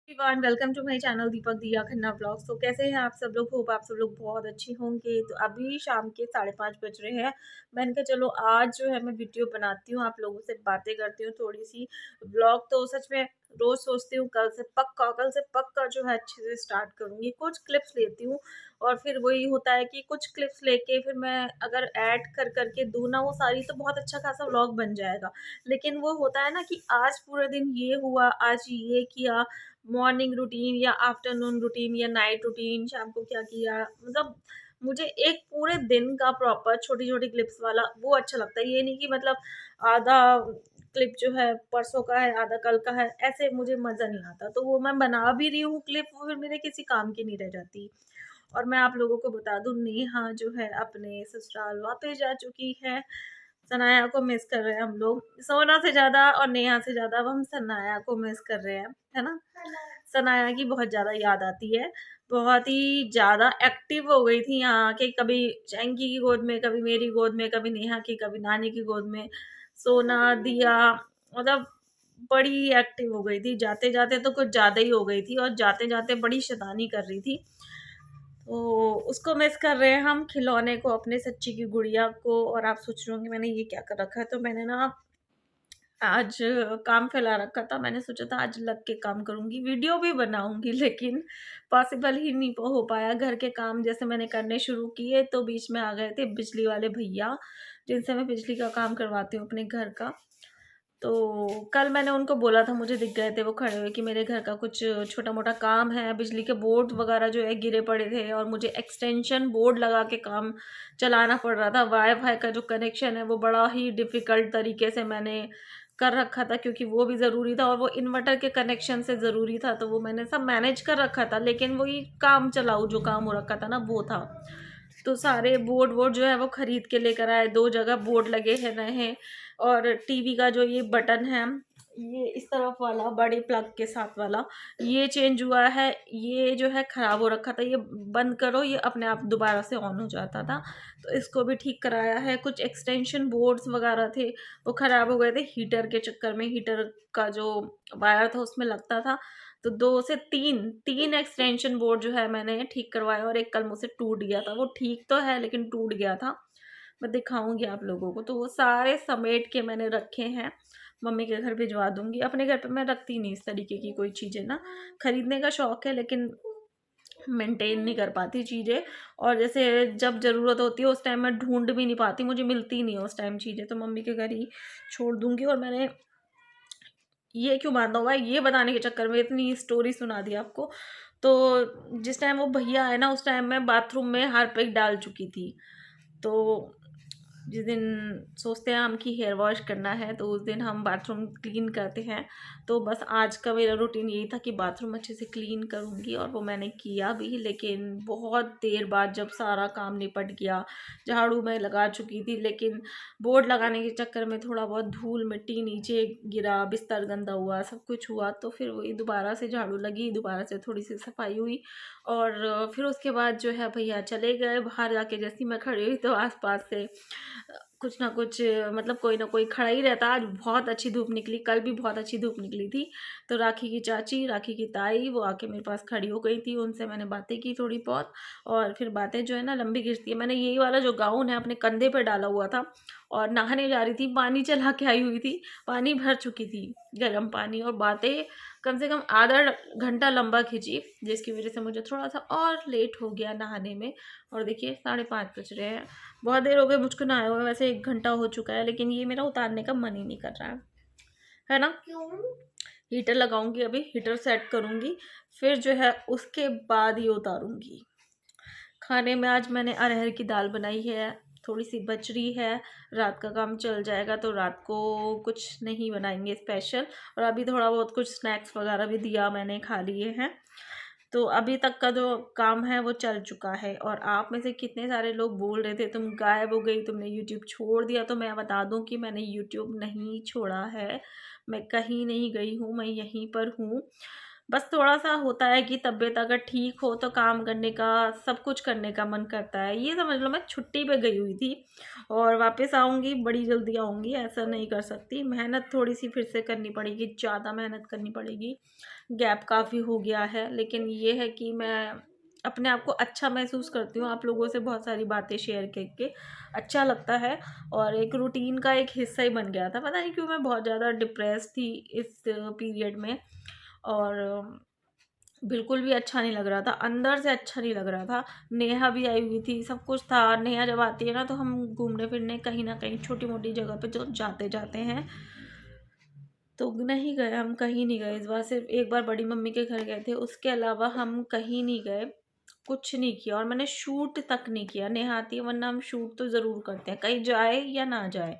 Everyone welcome to my channel Deepak Diya Khanna blogs. तो कैसे हैं आप सब लोग? होप आप सब लोग बहुत अच्छे होंगे। तो अभी शाम के 5:30 बज रहे हैं। मैंने कहा चलो आज जो है मैं वीडियो बनाती हूँ, आप लोगों से बातें करती हूँ थोड़ी सी। ब्लॉग तो सच में रोज सोचती हूँ कल से पक्का जो है अच्छे से स्टार्ट करूँगी। कुछ क्लिप्स लेती हूँ और फिर वही होता है कि कुछ क्लिप्स लेके फिर मैं अगर ऐड कर करके दूँ ना वो सारी, तो बहुत अच्छा खासा व्लॉग बन जाएगा। लेकिन वो होता है ना कि आज पूरे दिन ये हुआ, आज ये किया, मॉर्निंग रूटीन या आफ्टरनून रूटीन या नाइट रूटीन, शाम को क्या किया, मतलब मुझे एक पूरे दिन का प्रॉपर छोटी छोटी क्लिप्स वाला वो अच्छा लगता है। ये नहीं कि मतलब आधा क्लिप जो है परसों का है, आधा कल का है, ऐसे मुझे मजा नहीं आता। तो वो मैं बना भी रही हूँ क्लिप, वो फिर मेरे किसी काम की नहीं रह जाती। और मैं आप लोगों को बता दूं, नेहा जो है अपने ससुराल वापस जा चुकी है। सनाया को मिस कर रहे हैं हम लोग, सोना से ज्यादा और नेहा से ज्यादा अब हम सनाया को मिस कर रहे हैं, है ना। सनाया की बहुत ज्यादा याद आती है। बहुत ही ज्यादा एक्टिव हो गई थी यहाँ के, कभी चैंकी की गोद में, कभी मेरी गोद में, कभी नेहा की, कभी नानी की गोद में। सोना दिया, मतलब बड़ी एक्टिव हो गई थी। जाते जाते तो कुछ ज्यादा ही हो गई थी और जाते जाते बड़ी शैतानी कर रही थी। तो उसको मिस कर रहे हैं हम, खिलौने को, अपने सच्ची की गुड़िया को। और आप सोच रहे होंगे मैंने ये क्या कर रखा है। तो मैंने ना आज काम फैला रखा था। मैंने सोचा था आज लग के काम करूंगी, वीडियो भी बनाऊंगी, लेकिन पॉसिबल ही नहीं हो पाया। घर के काम जैसे मैंने करने शुरू किए तो बीच में आ गए थे बिजली वाले भैया, जिनसे मैं बिजली का काम करवाती हूँ अपने घर का। तो कल मैंने उनको बोला था, मुझे दिख गए थे वो खड़े हुए कि मेरे घर का कुछ छोटा मोटा काम है। बिजली के बोर्ड वगैरह जो है गिरे पड़े थे और मुझे एक्सटेंशन बोर्ड लगा के काम चलाना पड़ रहा था। वाईफाई का जो कनेक्शन है वो बड़ा ही डिफ़िकल्ट तरीके से मैंने कर रखा था, क्योंकि वो भी ज़रूरी था और वो इन्वर्टर के कनेक्शन से ज़रूरी था। तो वो मैंने सब मैनेज कर रखा था, लेकिन वही काम चलाऊ जो काम हो रखा था ना वो था। तो सारे बोर्ड वोर्ड जो है वो खरीद के लेकर आए। 2 जगह बोर्ड लगे हैं नए हैं। और टीवी का जो ये बटन है, ये इस तरफ वाला बड़े प्लग के साथ वाला, ये चेंज हुआ है। ये जो है खराब हो रखा था, ये बंद करो ये अपने आप दोबारा से ऑन हो जाता था। तो इसको भी ठीक कराया है। कुछ एक्सटेंशन बोर्ड्स वगैरह थे वो खराब हो गए थे हीटर के चक्कर में। हीटर का जो वायर था उसमें लगता था। तो 2 से 3 एक्सटेंशन बोर्ड जो है मैंने ठीक करवाया और एक कल मुझसे टूट गया था। वो ठीक तो है लेकिन टूट गया था। मैं दिखाऊंगी आप लोगों को। तो वो सारे समेट के मैंने रखे हैं, मम्मी के घर भिजवा दूंगी। अपने घर पे मैं रखती नहीं इस तरीके की कोई चीज़ें ना, खरीदने का शौक है लेकिन मेंटेन नहीं कर पाती चीज़ें। और जैसे जब ज़रूरत होती है उस टाइम मैं ढूंढ भी नहीं पाती, मुझे मिलती नहीं है उस टाइम चीज़ें, तो मम्मी के घर ही छोड़ दूंगी। और मैंने ये क्यों बांधा हुआ है ये बताने के चक्कर में इतनी स्टोरी सुना दी आपको। तो जिस टाइम वो भैया आए ना उस टाइम मैं बाथरूम में हारपिक डाल चुकी थी। तो जिस दिन सोचते हैं हम कि हेयर वॉश करना है तो उस दिन हम बाथरूम क्लीन करते हैं। तो बस आज का मेरा रूटीन यही था कि बाथरूम अच्छे से क्लीन करूँगी, और वो मैंने किया भी। लेकिन बहुत देर बाद जब सारा काम निपट गया, झाड़ू मैं लगा चुकी थी, लेकिन बोर्ड लगाने के चक्कर में थोड़ा बहुत धूल मिट्टी नीचे गिरा, बिस्तर गंदा हुआ, सब कुछ हुआ। तो फिर वही दोबारा से झाड़ू लगी, दोबारा से थोड़ी सी सफाई हुई। और फिर उसके बाद जो है भैया चले गए। बाहर जाके जैसी मैं खड़ी हुई तो आसपास से कुछ ना कुछ, मतलब कोई ना कोई खड़ा ही रहता। आज बहुत अच्छी धूप निकली, कल भी बहुत अच्छी धूप निकली थी। तो राखी की चाची, राखी की ताई वो आके मेरे पास खड़ी हो गई थी, उनसे मैंने बातें की थोड़ी बहुत। और फिर बातें जो है ना लंबी खिंचती है। मैंने यही वाला जो गाउन है अपने कंधे पर डाला हुआ था और नहाने जा रही थी, पानी चला के आई हुई थी, पानी भर चुकी थी, गर्म पानी। और बातें कम से कम आधा घंटा लंबा खिंची, जिसकी वजह से मुझे थोड़ा सा और लेट हो गया नहाने में। और देखिए 5:30 बज रहे हैं, बहुत देर हो गई मुझको नहाए हुए, वैसे 1 घंटा हो चुका है, लेकिन ये मेरा उतारने का मन ही नहीं कर रहा है ना। क्यों? हीटर लगाऊंगी, अभी हीटर सेट करूंगी, फिर जो है उसके बाद ही उतारूंगी। खाने में आज मैंने अरहर की दाल बनाई है, थोड़ी सी बच रही है, रात का काम चल जाएगा तो रात को कुछ नहीं बनाएंगे स्पेशल। और अभी थोड़ा बहुत कुछ स्नैक्स वगैरह भी दिया मैंने, खा लिए हैं। तो अभी तक का जो काम है वो चल चुका है। और आप में से कितने सारे लोग बोल रहे थे तुम गायब हो गई, तुमने यूट्यूब छोड़ दिया। तो मैं बता दूं कि मैंने यूट्यूब नहीं छोड़ा है, मैं कहीं नहीं गई हूँ, मैं यहीं पर हूँ। बस थोड़ा-सा होता है कि तबीयत अगर ठीक हो तो काम करने का, सब कुछ करने का मन करता है। ये समझ लो मैं छुट्टी पे गई हुई थी और वापस आऊँगी, बड़ी जल्दी आऊँगी, ऐसा नहीं कर सकती। मेहनत थोड़ी-सी फिर से करनी पड़ेगी, ज़्यादा मेहनत करनी पड़ेगी। गैप काफ़ी हो गया है, लेकिन ये है कि मैं अपने आप को अच्छा महसूस करती हूँ। आप लोगों से बहुत सारी बातें शेयर करके अच्छा लगता है और एक रूटीन का एक हिस्सा ही बन गया था। पता नहीं क्यों मैं बहुत ज़्यादा डिप्रेस थी इस पीरियड में और बिल्कुल भी अच्छा नहीं लग रहा था, अंदर से अच्छा नहीं लग रहा था। नेहा भी आई हुई थी, सब कुछ था। नेहा जब आती है ना तो हम घूमने-फिरने कहीं न कहीं छोटी-मोटी जगह पे जो जाते हैं, तो नहीं गए, हम कहीं नहीं गए। इस बार सिर्फ़ एक बार बड़ी मम्मी के घर गए थे, उसके अलावा हम कहीं नहीं गए, कुछ नहीं किया और मैंने शूट तक नहीं किया। नेहा आती है वरना हम शूट तो ज़रूर करते हैं, कहीं जाए या ना जाए।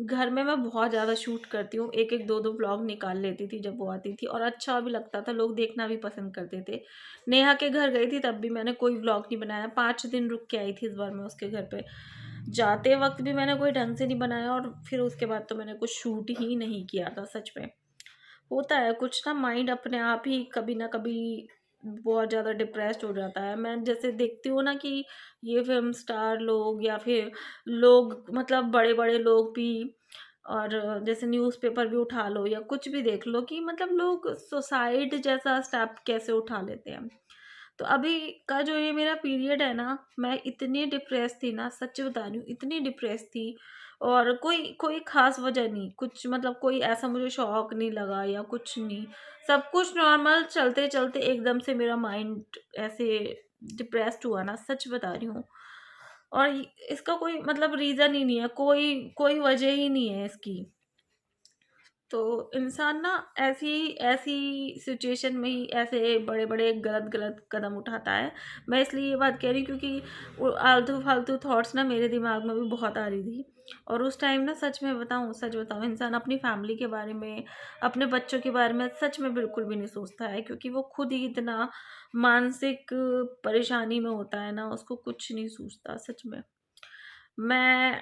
घर में मैं बहुत ज़्यादा शूट करती हूँ, 1-1 2-2 व्लॉग निकाल लेती थी जब वो आती थी और अच्छा भी लगता था, लोग देखना भी पसंद करते थे। नेहा के घर गई थी तब भी मैंने कोई व्लॉग नहीं बनाया, 5 दिन रुक के आई थी इस बार मैं उसके घर पे। जाते वक़्त भी मैंने कोई ढंग से नहीं बनाया और फिर उसके बाद तो मैंने कुछ शूट ही नहीं किया था सच में। होता है कुछ ना, माइंड अपने आप ही कभी ना कभी बहुत ज़्यादा डिप्रेस्ड हो जाता है। मैं जैसे देखती हूँ ना कि ये फ़िल्म स्टार लोग या फिर लोग मतलब बड़े-बड़े लोग भी और जैसे न्यूज़पेपर भी उठा लो या कुछ भी देख लो कि मतलब लोग सुसाइड जैसा स्टेप कैसे उठा लेते हैं। तो अभी का जो ये मेरा पीरियड है ना, मैं इतनी डिप्रेस थी ना, सच बता रही हूँ, इतनी डिप्रेस थी और कोई कोई ख़ास वजह नहीं, कुछ मतलब कोई ऐसा मुझे शौक नहीं लगा या कुछ नहीं। सब कुछ नॉर्मल चलते-चलते एकदम से मेरा माइंड ऐसे डिप्रेस्ड हुआ ना, सच बता रही हूँ। और इसका कोई मतलब रीज़न ही नहीं है, कोई कोई वजह ही नहीं है इसकी। तो इंसान ना ऐसी ऐसी सिचुएशन में ही ऐसे बड़े-बड़े गलत-गलत कदम उठाता है। मैं इसलिए ये बात कह रही हूँ क्योंकि वो आलतू-फालतू थॉट्स ना मेरे दिमाग में भी बहुत आ रही थी। और उस टाइम ना सच बताऊँ इंसान अपनी फैमिली के बारे में, अपने बच्चों के बारे में सच में बिल्कुल भी नहीं सोचता है क्योंकि वो खुद ही इतना मानसिक परेशानी में होता है ना, उसको कुछ नहीं सूझता सच में। मैं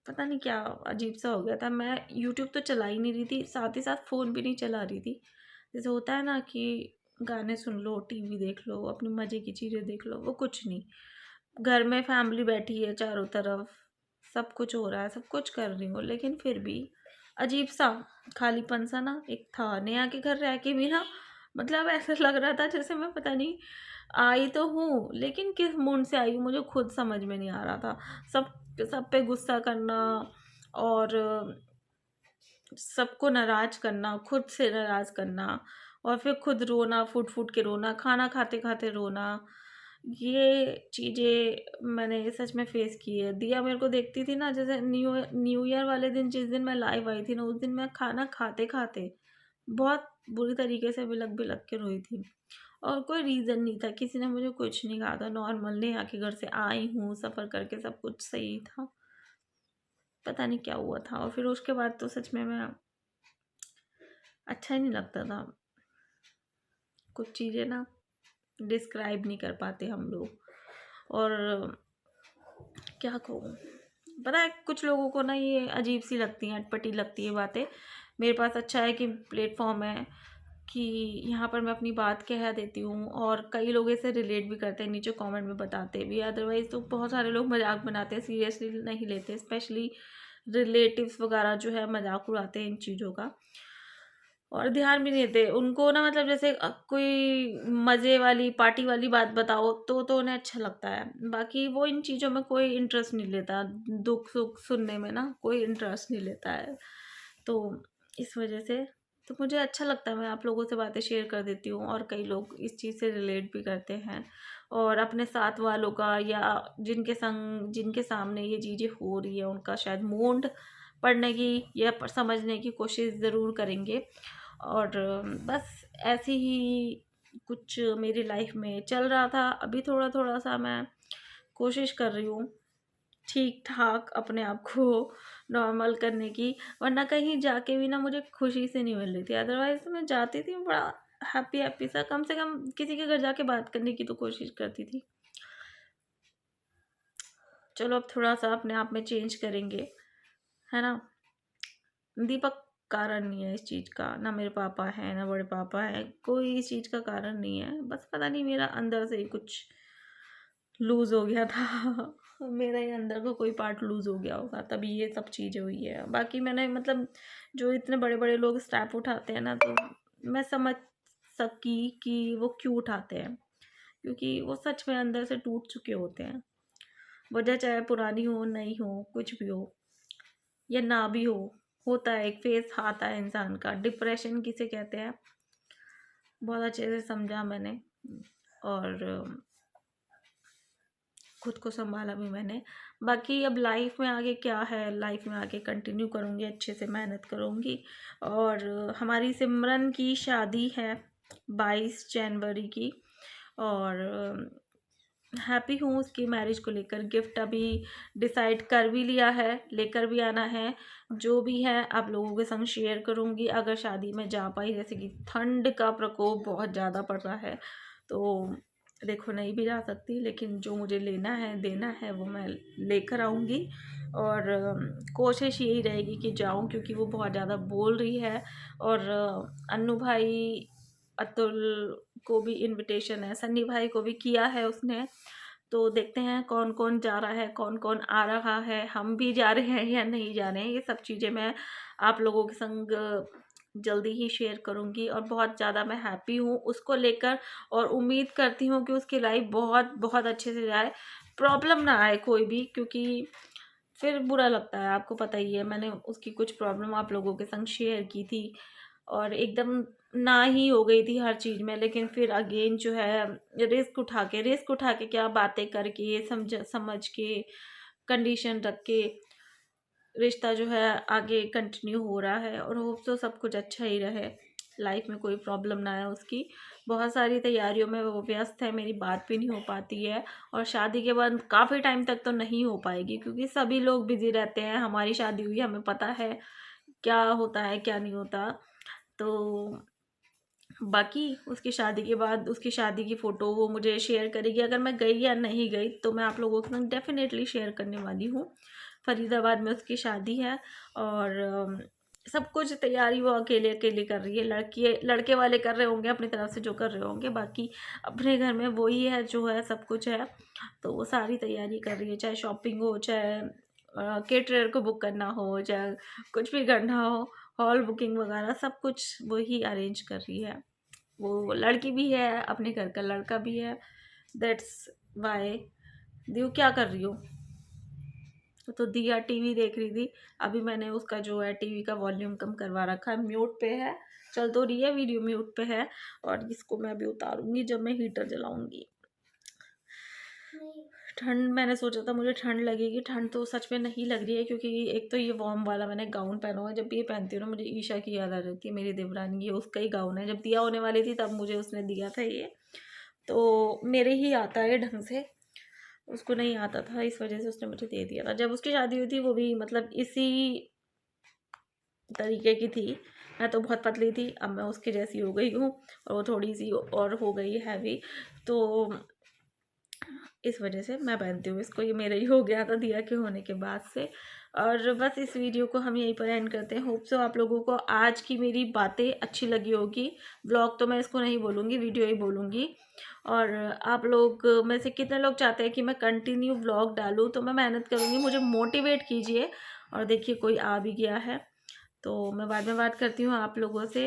पता नहीं क्या अजीब-सा हो गया था। मैं यूट्यूब तो चला ही नहीं रही थी, साथ ही साथ फ़ोन भी नहीं चला रही थी। जैसे होता है ना कि गाने सुन लो, टीवी देख लो, अपनी मज़े की चीज़ें देख लो, वो कुछ नहीं। घर में फैमिली बैठी है चारों तरफ, सब कुछ हो रहा है, सब कुछ कर रही हूँ, लेकिन फिर भी अजीब-सा खालीपन-सा ना एक था। नेहा के घर रह के भी ना मतलब ऐसा लग रहा था जैसे मैं पता नहीं आई तो हूँ, लेकिन किस मूड से आई हूँ मुझे खुद समझ में नहीं आ रहा था। सब सब पे गुस्सा करना और सबको नाराज़ करना, खुद से नाराज़ करना और फिर खुद रोना, फूट-फूट के रोना, खाना खाते-खाते रोना। ये चीज़ें मैंने सच में फ़ेस की है। दिया मेरे को देखती थी ना जैसे न्यू ईयर वाले दिन जिस दिन मैं लाइव आई थी ना, उस दिन मैं खाना खाते-खाते बहुत बुरी तरीके से बिलक-बिलक के रोई थी। और कोई रीज़न नहीं था, किसी ने मुझे कुछ नहीं कहा था, नॉर्मल नेहा के घर से आई हूँ, सफ़र करके सब कुछ सही था। पता नहीं क्या हुआ था और फिर उसके बाद तो सच में मैं अच्छा ही नहीं लगता था। कुछ चीज़ें ना डिस्क्राइब नहीं कर पाते हम लोग और क्या कहूँ? पता है कुछ लोगों को ना ये अजीब-सी लगती हैं, अटपटी लगती है बातें। मेरे पास अच्छा है कि प्लेटफ़ॉर्म है कि यहाँ पर मैं अपनी बात कह देती हूँ और कई लोग इसे रिलेट भी करते हैं, नीचे कमेंट में बताते भी हैं। अदरवाइज़ तो बहुत सारे लोग मज़ाक बनाते हैं, सीरियसली नहीं लेते। स्पेशली रिलेटिव्स वगैरह जो है मज़ाक उड़ाते हैं इन चीज़ों का और ध्यान भी नहीं देते। उनको ना मतलब जैसे कोई मज़े वाली, पार्टी वाली बात बताओ तो उन्हें अच्छा लगता है। बाकी वो इन चीज़ों में कोई इंटरेस्ट नहीं लेता। दुःख-सुख सुनने में ना कोई इंटरेस्ट नहीं लेता है। तो इस वज़ह से तो मुझे अच्छा लगता है, मैं आप लोगों से बातें शेयर कर देती हूँ और कई लोग इस चीज़ से रिलेट भी करते हैं और अपने साथ वालों का या जिनके सामने ये चीज़ें हो रही है उनका शायद मूड पढ़ने की या समझने की कोशिश ज़रूर करेंगे। और बस ऐसे ही कुछ मेरी लाइफ में चल रहा था। अभी थोड़ा-थोड़ा सा मैं कोशिश कर रही हूँ ठीक-ठाक अपने आप को नॉर्मल करने की, वरना कहीं जाके भी ना मुझे खुशी से नहीं मिल रही थी। अदरवाइज़ तो मैं जाती थी बड़ा हैप्पी-हैप्पी सा, कम से कम किसी के घर जाके बात करने की तो कोशिश करती थी। चलो अब थोड़ा-सा अपने आप में चेंज करेंगे, है ना? दीपक कारण नहीं है इस चीज़ का, ना मेरे पापा हैं ना बड़े पापा हैं, कोई इस चीज़ का कारण नहीं है। बस पता नहीं मेरा अंदर से ही कुछ लूज़ हो गया था मेरा ही अंदर का कोई पार्ट लूज़ हो गया होगा, तभी ये सब चीज़ें हुई है। बाकी मैंने मतलब जो इतने बड़े बड़े लोग स्टेप उठाते हैं ना, तो मैं समझ सकी कि वो क्यों उठाते हैं, क्योंकि वो सच में अंदर से टूट चुके होते हैं। वजह चाहे पुरानी हो, नई हो, कुछ भी हो या ना भी हो, होता है, एक फेस आता है इंसान का। डिप्रेशन किसे कहते हैं बहुत अच्छे से समझा मैंने, और खुद को संभाला भी मैंने। बाकी अब लाइफ में आगे क्या है, लाइफ में आगे कंटिन्यू करूँगी, अच्छे से मेहनत करूँगी। और हमारी सिमरन की शादी है 22 जनवरी की, और हैप्पी हूँ उसकी मैरिज को लेकर। गिफ्ट अभी डिसाइड कर भी लिया है, लेकर भी आना है। जो भी है आप लोगों के संग शेयर करूँगी अगर शादी में जा पाई। जैसे कि ठंड का प्रकोप बहुत ज़्यादा पड़ रहा है, तो देखो नहीं भी जा सकती, लेकिन जो मुझे लेना है देना है वो मैं लेकर आऊँगी। और कोशिश यही रहेगी कि जाऊँ, क्योंकि वो बहुत ज़्यादा बोल रही है। और अन्नू भाई, अतुल को भी इनविटेशन है, सन्नी भाई को भी किया है उसने। तो देखते हैं कौन कौन जा रहा है, कौन कौन आ रहा है, हम भी जा रहे हैं या नहीं जा रहे हैं। ये सब चीज़ें मैं आप लोगों के संग जल्दी ही शेयर करूँगी। और बहुत ज़्यादा मैं हैप्पी हूँ उसको लेकर, और उम्मीद करती हूँ कि उसकी लाइफ बहुत बहुत अच्छे से जाए, प्रॉब्लम ना आए कोई भी, क्योंकि फिर बुरा लगता है। आपको पता ही है, मैंने उसकी कुछ प्रॉब्लम आप लोगों के संग शेयर की थी, और एकदम ना ही हो गई थी हर चीज़ में। लेकिन फिर अगेन जो है रिस्क उठा के क्या बातें करके समझ के कंडीशन रख के रिश्ता जो है आगे कंटिन्यू हो रहा है। और होप तो सब कुछ अच्छा ही रहे, लाइफ में कोई प्रॉब्लम ना आए उसकी। बहुत सारी तैयारियों में वो व्यस्त है, मेरी बात भी नहीं हो पाती है। और शादी के बाद काफ़ी टाइम तक तो नहीं हो पाएगी, क्योंकि सभी लोग बिजी रहते हैं। हमारी शादी हुई, हमें पता है क्या होता है क्या नहीं होता। तो बाकी उसकी शादी के बाद उसकी शादी की फ़ोटो वो मुझे शेयर करेगी, अगर मैं गई या नहीं गई तो मैं आप लोगों के साथ डेफिनेटली शेयर करने वाली हूँ। फरीदाबाद में उसकी शादी है, और सब कुछ तैयारी वो अकेले अकेले कर रही है। लड़के वाले कर रहे होंगे अपनी तरफ से जो कर रहे होंगे, बाकी अपने घर में वही है जो है, सब कुछ है। तो वो सारी तैयारी कर रही है, चाहे शॉपिंग हो, चाहे केटरर को बुक करना हो, चाहे कुछ भी करना हो, हॉल बुकिंग वगैरह सब कुछ वही अरेंज कर रही है। वो लड़की भी है, अपने घर का लड़का भी है। That's why. दियो क्या कर रही हो? तो दिया टीवी देख रही थी। अभी मैंने उसका जो है टीवी का वॉल्यूम कम करवा रखा है, म्यूट पे है, चल तो रही है वीडियो, म्यूट पे है। और इसको मैं अभी उतारूंगी जब मैं हीटर जलाऊंगी। ठंड, मैंने सोचा था मुझे ठंड लगेगी, ठंड तो सच में नहीं लग रही है, क्योंकि एक तो ये वार्म वाला मैंने गाउन पहना हुआ है। जब भी ये पहनती हूँ ना मुझे ईशा की याद आ जाती है, मेरी देवरानी। ये उसका ही गाउन है, जब दिया होने वाली थी तब मुझे उसने दिया था ये। तो मेरे ही आता है ढंग से, उसको नहीं आता था, इस वजह से उसने मुझे दे दिया था। जब उसकी शादी हुई थी वो भी मतलब इसी तरीके की थी। मैं तो बहुत पतली थी, अब मैं उसके जैसी हो गई हूँ, और वो थोड़ी सी और हो गई हैवी। तो इस वजह से मैं पहनती हूँ इसको, ये मेरा ही हो गया था दिया के होने के बाद से। और बस इस वीडियो को हम यहीं पर एंड करते हैं। होप सो आप लोगों को आज की मेरी बातें अच्छी लगी होगी। व्लॉग तो मैं इसको नहीं बोलूँगी, वीडियो ही बोलूँगी। और आप लोग में से कितने लोग चाहते हैं कि मैं कंटिन्यू व्लॉग डालूँ, तो मैं मेहनत करूँगी, मुझे मोटिवेट कीजिए। और देखिए कोई आ भी गया है, तो मैं बाद में बात करती हूँ आप लोगों से।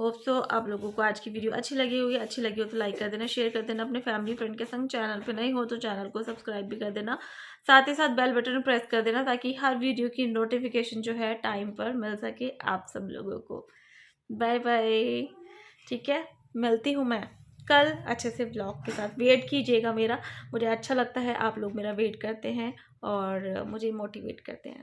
होप सो आप लोगों को आज की वीडियो अच्छी लगी होगी। अच्छी लगी हो तो लाइक कर देना, शेयर कर देना अपने फैमिली फ्रेंड के संग। चैनल पे नहीं हो तो चैनल को सब्सक्राइब भी कर देना, साथ ही साथ बेल बटन प्रेस कर देना, ताकि हर वीडियो की नोटिफिकेशन जो है टाइम पर मिल सके आप सब लोगों को। Bye bye. ठीक है, मिलती हूँ मैं कल अच्छे से ब्लॉग के साथ। वेट कीजिएगा मेरा, मुझे अच्छा लगता है आप लोग मेरा वेट करते हैं और मुझे मोटिवेट करते हैं।